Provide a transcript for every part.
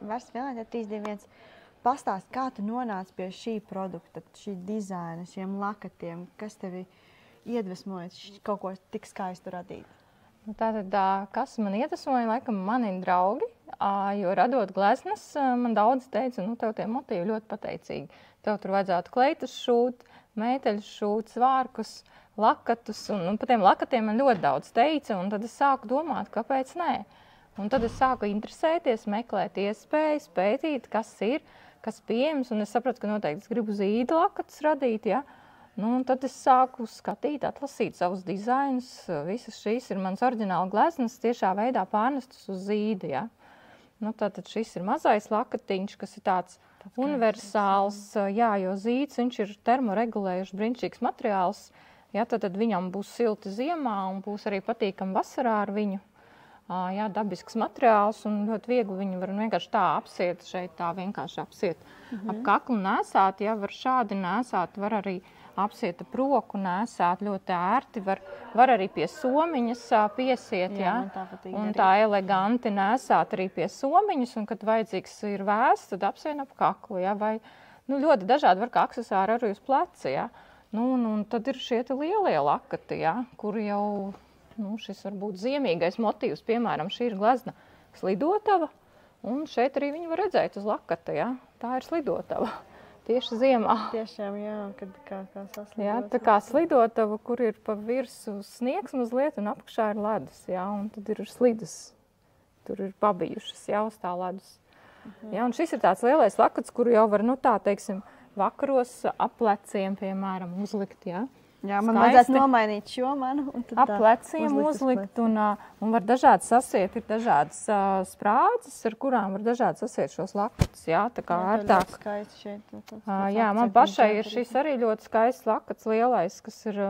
Vairs vienā 321. Pastāst, kā tu nonāci pie šī produkta, šī dizaina, šiem lakatiem, kas tevi iedvesmoja kaut ko tik skaistu radīt? Tātad, kas man iedvesmoja, laikam mani draugi, jo radot gleznas, man daudz teica, nu tev tie motīvi ļoti pateicīgi. Tev tur vajadzētu kleitus šūt, mēteļus šūt, svārkus, lakatus, un par tiem lakatiem man ļoti daudz teica, un tad es sāku domāt, kāpēc nē. Un tad es sāku interesēties, meklēt iespējas, pētīt, kas ir, kas pieejams, un es sapratu, ka noteikti es gribu zīda lakatus radīt, ja. Nu, un tad es sāku skatīt, atlasīt savus dizainus, visas šīs ir mans oriģināli gleznas tiešā veidā pārnestas uz zīda, ja. Nu, tātad šis ir mazais lakatiņš, kas ir tāds universāls, jā, jo zīds, viņš ir termoregulējuši brīnišķīgs materiāls, ja, tad viņam būs silti ziemā un būs arī patīkami vasarā ar viņu. Jā, dabisks materiāls un ļoti viegli viņu var vienkārši tā apsiet, šeit tā vienkārši apsiet ap kaklu nēsāt, ja, var šādi nēsāt, var arī apsiet ap roku nēsāt ļoti ērti, var arī pie somiņas piesiet, ja, un tā eleganti nēsāt arī pie somiņas, un kad vajadzīgs ir vēsts, tad apsien ap kaklu, ja, vai, nu, ļoti dažādi var kā aksesāri arī uz pleci, ja, nu, un tad ir šie lielie lakati, ja, kuri jau, nu, šis var būt ziemīgais motīvs, piemēram, šī ir glezna slidotava, un šeit arī viņu var redzēt uz lakata, ja? Tā ir slidotava, tieši ziemā. Tiešām, jā, kad kā saslidot. Jā, tā kā slidotava, kur ir pa virsu sniegs mazliet, un apakšā ir ledus, jā, un tad ir slidas, tur ir pabijušas, jā, uz tā ledus. Jā, un šis ir tāds lielais lakats, kuru jau var, nu tā, teiksim, vakaros ap pleciem, piemēram, uzlikt, jā. Jā, man vajadzētu nomainīt šo manu. Ap pleciem uzlikt un var dažādi sasiet, ir dažādas sprādzes, ar kurām var dažādi sasiet šos lakatus, jā, tā kā ērtāk. Jā, man pašai ir šis arī ļoti skaists lakats lielais, kas ir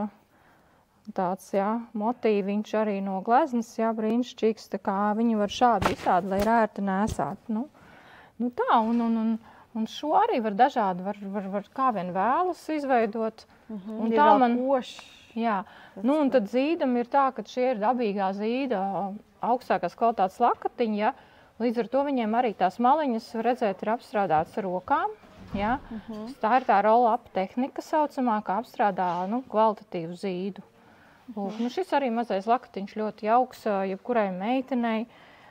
tāds, jā, motīviņš arī no gleznas, jā, brīnišķīgs, tā kā viņi var šādi visādi, lai ir ērti nēsāt. Nu tā, un šo arī var dažādi, var kā vien vēlas izveidot. Un tā man jā, nu un tad zīdam ir tā, ka šie ir dabīgā zīda augstākās kvalitātes lakatiņi, ja, līdz ar to viņiem arī tās maliņas, var redzēt, ir apstrādātas ar rokām, ja. Tā ir tā roll-up tehnika saucamā, kā apstrādā, nu, kvalitatīvu zīdu. Lūk, nu šis arī mazais lakatiņš ļoti jauks, jebkurai meitenei,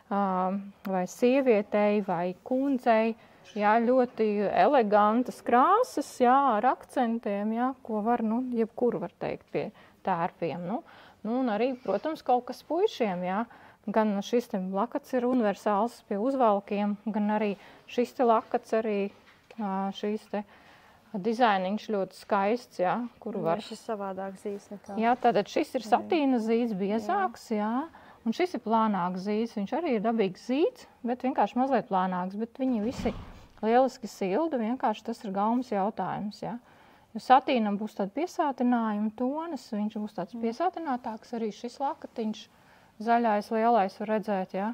vai sievietei, vai kundzei. Jā, ļoti elegantas krāsas, jā, ar akcentiem, jā, ko var, nu, jebkuru var teikt pie tērpiem. Nu, un arī, protams, kaut kas puišiem, jā. Gan šis te lakats ir universāls pie uzvalkiem, gan arī šis te lakats arī, šīs te dizainiņš ļoti skaists, jā, kuru var. Šis savādāk zīds nekā. Jā, tātad šis ir satīna zīds, biezāks, jā. Un šis ir plānāks zīds, viņš arī ir dabīgs zīds, bet vienkārši mazliet plānāks, bet viņi visi lieliski silda, vienkārši tas ir gaumas jautājums, ja. Jo satīnam būs tāda piesātinājuma tonas, viņš būs tāds piesātinātāks, arī šis lakatiņš, zaļais, lielais var redzēt, ja.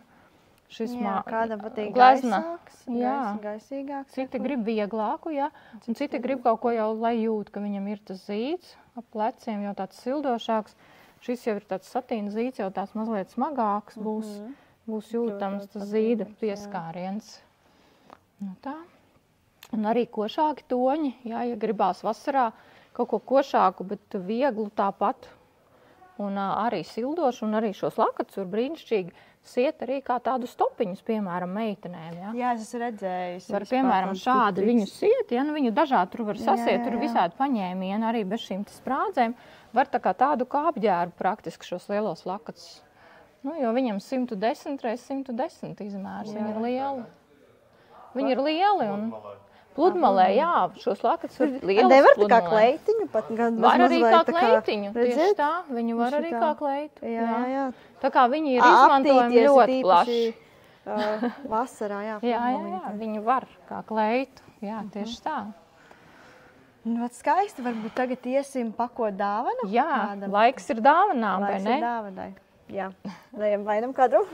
Šis kādam patīk glezna, gaisīgāks. Citi grib vieglāku, ja, un citi grib kaut ko jau, lai jūt, ka viņam ir tas zīds, ap pleciem jau tāds sildošāks. Šis jau ir tāds satīna zīds, jau tāds mazliet smagāks, būs jūtams tas zīda pieskāriens. Nu tā. Un arī košāki toņi, jā, ja gribās vasarā kaut ko košāku, bet vieglu tāpat. Un arī sildošu, un arī šos lakatus var brīnišķīgi siet arī kā tādus topiņus, piemēram, meitenēm, jā. Jā, es esmu redzējusi. Var, piemēram, šādi viņu siet, ja, nu viņu dažādi tur var sasiet, tur visādi paņēmieni arī bez šīm sprādzēm. Var tā kā tādu kā apģērbu praktiski šos lielos lakatus. Nu, jo viņam 110 x 110 izmērs, viņi ir lieli. Viņi ir lieli un pludmalē, jā, šos lakatus var lielas pludmalē. Nevar tā kā kleitiņu pat? Var arī kā kleitiņu, tieši tā, viņu var arī kā kleitu. Jā. Tā kā viņi ir izmantojami ļoti plaši. Vasarā, jā. Jā, viņi var kā kleitu, jā, tieši tā. Nu, skaisti, varbūt tagad iesim pakot dāvanu? Jā, laiks ir dāvanām, vai ne? Laiks ir dāvanai, jā. Lejam vainam kadru.